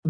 Hey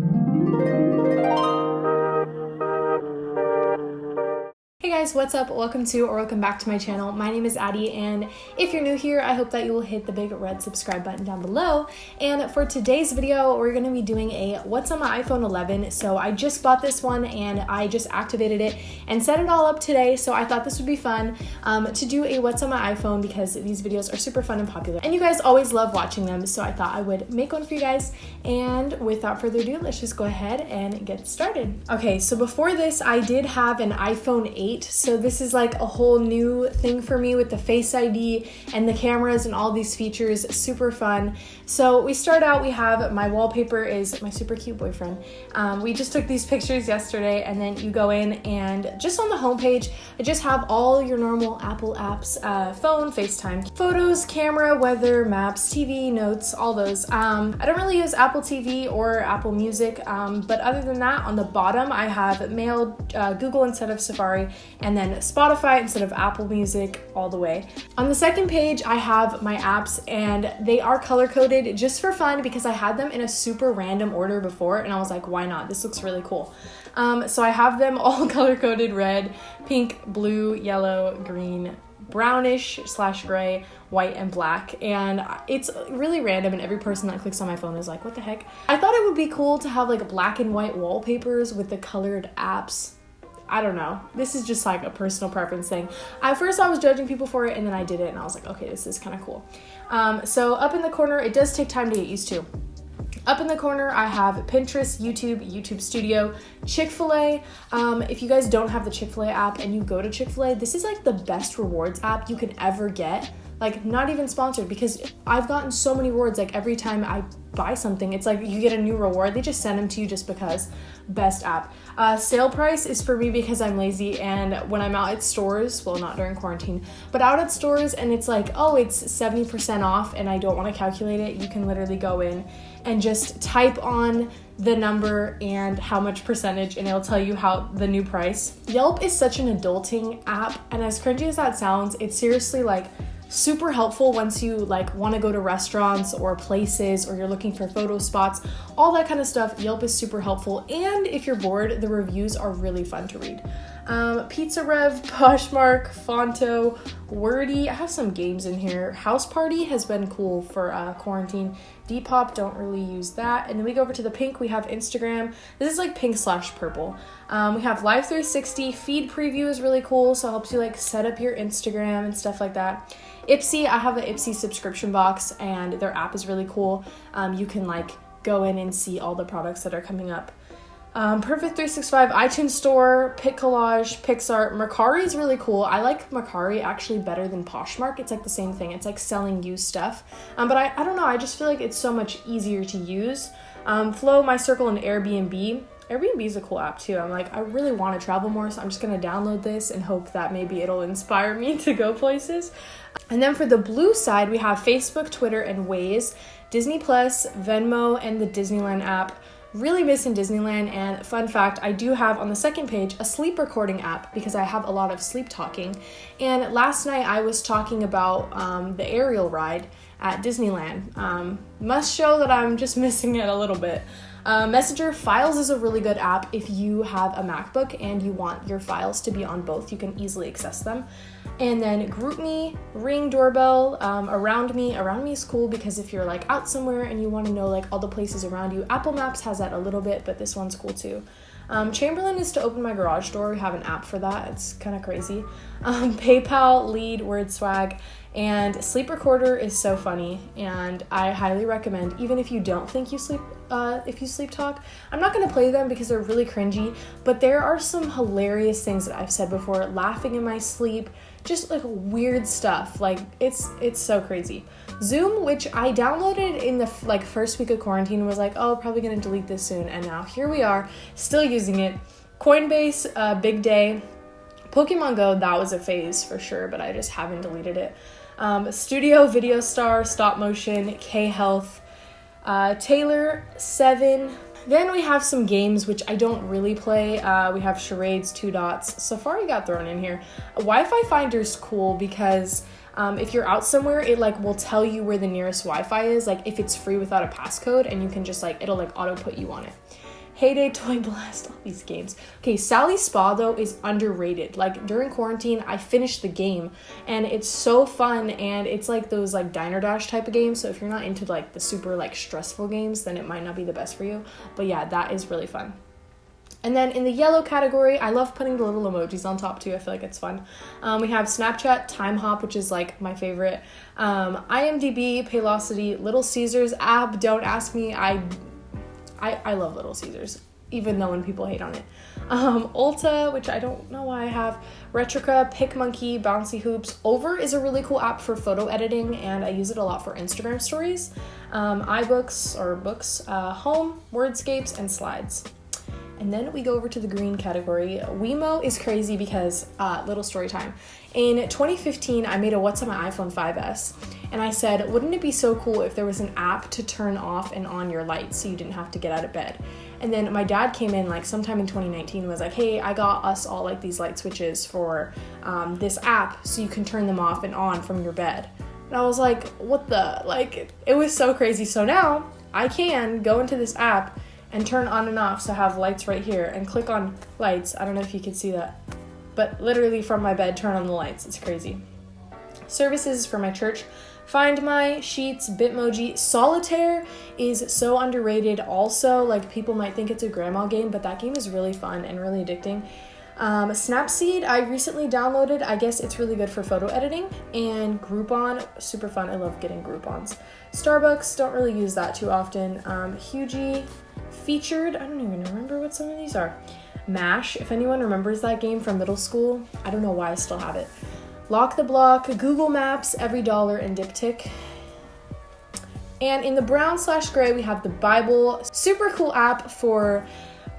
guys, what's up? Welcome to or welcome back to my channel. My name is Addie, and if you're new here, I hope that you will hit the big red subscribe button down below. And for today's video, we're going to be doing a what's on my iPhone 11. So I just bought this one and I just activated it and set it all up today. So I thought this would be fun to do a what's on my iPhone because these videos are super fun and popular. And you guys always love watching them. So I thought I would make one for you guys. And without further ado, let's just go ahead and get started. Okay, so before this, I did have an iPhone 8. So this is like a whole new thing for me with the Face ID and the cameras and all these features. Super fun. So we start out, we have my wallpaper is my super cute boyfriend. We just took these pictures yesterday, and then you go in and just on the homepage, I just have all your normal Apple apps, phone, FaceTime, photos, camera, weather, maps, TV, notes, all those. I don't really use Apple TV or Apple Music, but other than that, on the bottom, I have Mail, Google instead of Safari, and then Spotify instead of Apple Music all the way. On the second page, I have my apps, and they are color-coded just for fun because I had them in a super random order before, and I was like, why not? This looks really cool. So I have them all color-coded: red, pink, blue, yellow, green, brownish/gray, white, and black. And it's really random, and every person that clicks on my phone is like, what the heck? I thought it would be cool to have like black and white wallpapers with the colored apps. I don't know. This is just like a personal preference thing. At first I was judging people for it, and then I did it and I was like, okay, this is kind of cool. So up in the corner, it does take time to get used to. Up in the corner, I have Pinterest, YouTube Studio, Chick-fil-A. If you guys don't have the Chick-fil-A app and you go to Chick-fil-A, this is like the best rewards app you can ever get. Like, not even sponsored, because I've gotten so many rewards. Like, every time I buy something, it's like you get a new reward. They just send them to you just because. Best app. Sale price is for me because I'm lazy, and when I'm out at stores, well, not during quarantine, but out at stores, and it's like, oh, it's 70% off, and I don't want to calculate it, you can literally go in and just type on the number and how much percentage, and it'll tell you how the new price. Yelp is such an adulting app, and as cringy as that sounds, it's seriously like super helpful once you like want to go to restaurants or places, or you're looking for photo spots, all that kind of stuff. Yelp is super helpful, and if you're bored, the reviews are really fun to read. Pizza Rev, Poshmark, Fonto, Wordy. I have some games in here. House Party has been cool for quarantine. Depop, don't really use that. And then we go over to the pink, we have Instagram. This is like pink/purple. We have Live 360. Feed preview is really cool, so it helps you like set up your Instagram and stuff like that. Ipsy, I have an Ipsy subscription box, and their app is really cool. You can like go in and see all the products that are coming up. Perfect 365, iTunes Store, Pic Collage, Pixart. Mercari is really cool. I like Mercari actually better than Poshmark. It's like the same thing. It's like selling used stuff. But I don't know. I just feel like it's so much easier to use. Flow, My Circle, and Airbnb. Airbnb is a cool app too. I'm like, I really want to travel more, so I'm just going to download this and hope that maybe it'll inspire me to go places. And then for the blue side, we have Facebook, Twitter, and Waze, Disney Plus, Venmo, and the Disneyland app. Really missing Disneyland, and fun fact, I do have on the second page a sleep recording app because I have a lot of sleep talking. And last night I was talking about the aerial ride at Disneyland. Must show that I'm just missing it a little bit. Messenger Files is a really good app if you have a MacBook and you want your files to be on both. You can easily access them. And then GroupMe, Ring Doorbell, Around Me. Around Me is cool because if you're like out somewhere and you want to know like all the places around you, Apple Maps has that a little bit, but this one's cool too. Chamberlain is to open my garage door. We have an app for that. It's kind of crazy. PayPal, Lead, Word Swag, and Sleep Recorder is so funny, and I highly recommend, even if you don't think you sleep talk. I'm not going to play them because they're really cringy, but there are some hilarious things that I've said before, laughing in my sleep, just like weird stuff. Like it's so crazy. Zoom, which I downloaded in the first week of quarantine, was like, oh, probably going to delete this soon, and now here we are, still using it. Coinbase, Big Day. Pokemon Go, that was a phase for sure, but I just haven't deleted it. Studio, Video Star, Stop Motion, K-Health, Taylor, 7. Then we have some games which I don't really play. We have Charades, Two Dots. Safari got thrown in here. Wi-Fi Finder's cool because If you're out somewhere, it like will tell you where the nearest Wi-Fi is, like if it's free without a passcode, and you can just like, it'll like auto put you on it. Heyday, Toy Blast, all these games. Okay, Sally Spa though is underrated. Like during quarantine, I finished the game and it's so fun, and it's like those like Diner Dash type of games. So if you're not into like the super like stressful games, then it might not be the best for you. But yeah, that is really fun. And then in the yellow category, I love putting the little emojis on top too. I feel like it's fun. We have Snapchat, Time Hop, which is like my favorite. IMDb, Paylocity, Little Caesars app. Don't ask me. I love Little Caesars, even though when people hate on it. Ulta, which I don't know why I have. Retrica, PicMonkey, Bouncy Hoops. Over is a really cool app for photo editing, and I use it a lot for Instagram stories. iBooks or books, Home, Wordscapes, and Slides. And then we go over to the green category. Wemo is crazy because, little story time. In 2015, I made a What's on my iPhone 5S. And I said, wouldn't it be so cool if there was an app to turn off and on your lights so you didn't have to get out of bed? And then my dad came in like sometime in 2019 and was like, hey, I got us all like these light switches for this app so you can turn them off and on from your bed. And I was like, what the? Like, it was so crazy. So now I can go into this app and turn on and off, so I have lights right here, and click on lights. I don't know if you can see that, but literally from my bed, turn on the lights. It's crazy. Services for my church. Find My, Sheets, Bitmoji. Solitaire is so underrated also. Like, people might think it's a grandma game, but that game is really fun and really addicting. Snapseed, I recently downloaded. I guess it's really good for photo editing. And Groupon, super fun. I love getting Groupons. Starbucks, don't really use that too often. Hugie, Featured, I don't even remember what some of these are. MASH, if anyone remembers that game from middle school, I don't know why I still have it. Lock the Block, Google Maps, Every Dollar, and Diptyque. And in the brown/gray, we have the Bible. Super cool app for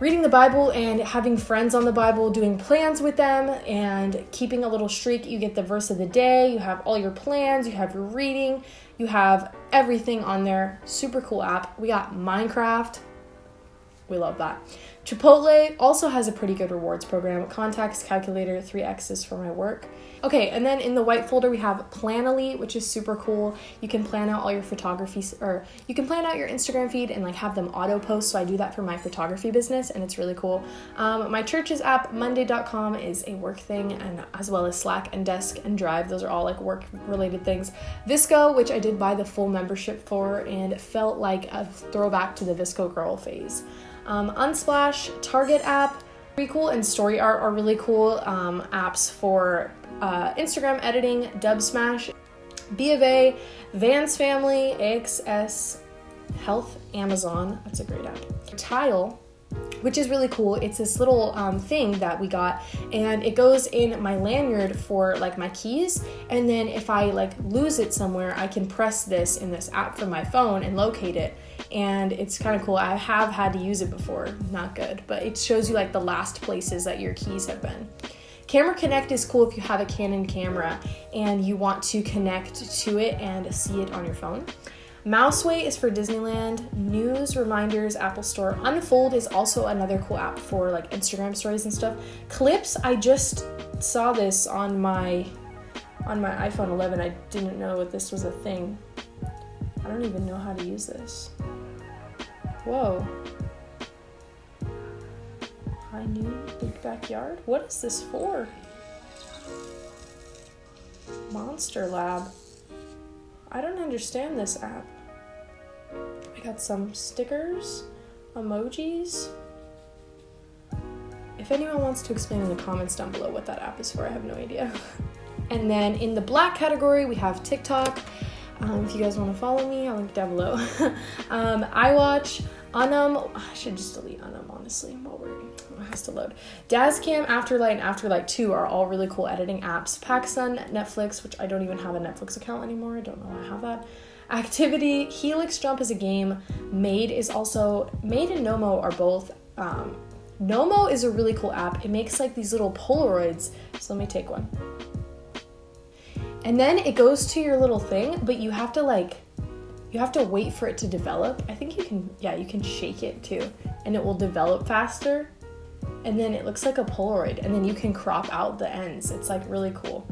reading the Bible and having friends on the Bible, doing plans with them, and keeping a little streak. You get the verse of the day, you have all your plans, you have your reading, you have everything on there. Super cool app. We got Minecraft. We love that. Chipotle also has a pretty good rewards program. Contacts, calculator, 3X's for my work. Okay, and then in the white folder we have Planoly, which is super cool. You can plan out all your photography, or you can plan out your Instagram feed and like have them auto post. So I do that for my photography business, and it's really cool. My church's app, Monday.com, is a work thing, and as well as Slack and Desk and Drive. Those are all like work related things. Visco, which I did buy the full membership for, and it felt like a throwback to the Visco girl phase. Unsplash, Target app, Prequel and Story Art are really cool apps for Instagram editing. Dubsmash, B of A, Vans Family, AXS, Health, Amazon, that's a great app. Tile, which is really cool. It's this little thing that we got, and it goes in my lanyard for like my keys, and then if I like lose it somewhere, I can press this in this app from my phone and locate it, and it's kind of cool. I have had to use it before, not good, but it shows you like the last places that your keys have been. Camera Connect is cool if you have a Canon camera and you want to connect to it and see it on your phone. Mouseway is for Disneyland. News, Reminders, Apple Store. Unfold is also another cool app for like Instagram stories and stuff. Clips, I just saw this on my iPhone 11. I didn't know that this was a thing. I don't even know how to use this. Whoa. High Noon, Big Backyard? What is this for? Monster Lab. I don't understand this app. I got some stickers, emojis. If anyone wants to explain in the comments down below what that app is for, I have no idea. And then in the black category, we have TikTok. If you guys want to follow me, I'll link down below. iWatch, Unum. I should just delete Unum, honestly, while it has to load. Dazcam, Afterlight, and Afterlight 2 are all really cool editing apps. PacSun, Netflix, which I don't even have a Netflix account anymore. I don't know why I have that. Activity, Helix Jump is a game. Made and Nomo are both. Nomo is a really cool app. It makes like these little Polaroids. So let me take one. And then it goes to your little thing, but you have to wait for it to develop. I think you can shake it too, and it will develop faster. And then it looks like a Polaroid, and then you can crop out the ends. It's like really cool.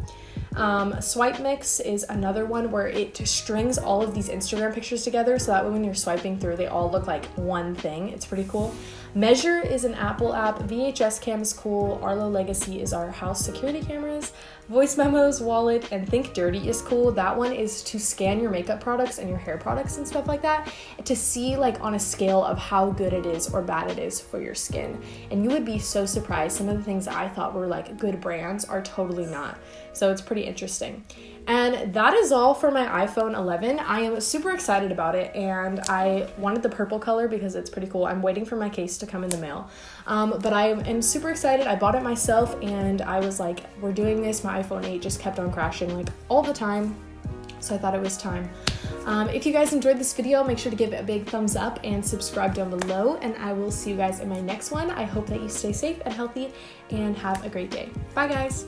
Swipe Mix is another one where it strings all of these Instagram pictures together so that way when you're swiping through, they all look like one thing. It's pretty cool. Measure is an Apple app. VHS Cam is cool. Arlo Legacy is our house security cameras. Voice Memos, Wallet, and Think Dirty is cool. That one is to scan your makeup products and your hair products and stuff like that to see like on a scale of how good it is or bad it is for your skin. And you would be so surprised. Some of the things I thought were like good brands are totally not. So it's pretty interesting. And that is all for my iPhone 11. I am super excited about it, and I wanted the purple color because it's pretty cool. I'm waiting for my case to come in the mail. But I am super excited. I bought it myself, and I was like, we're doing this. My iPhone 8 just kept on crashing like all the time. So I thought it was time. If you guys enjoyed this video, make sure to give it a big thumbs up and subscribe down below, and I will see you guys in my next one. I hope that you stay safe and healthy and have a great day. Bye guys.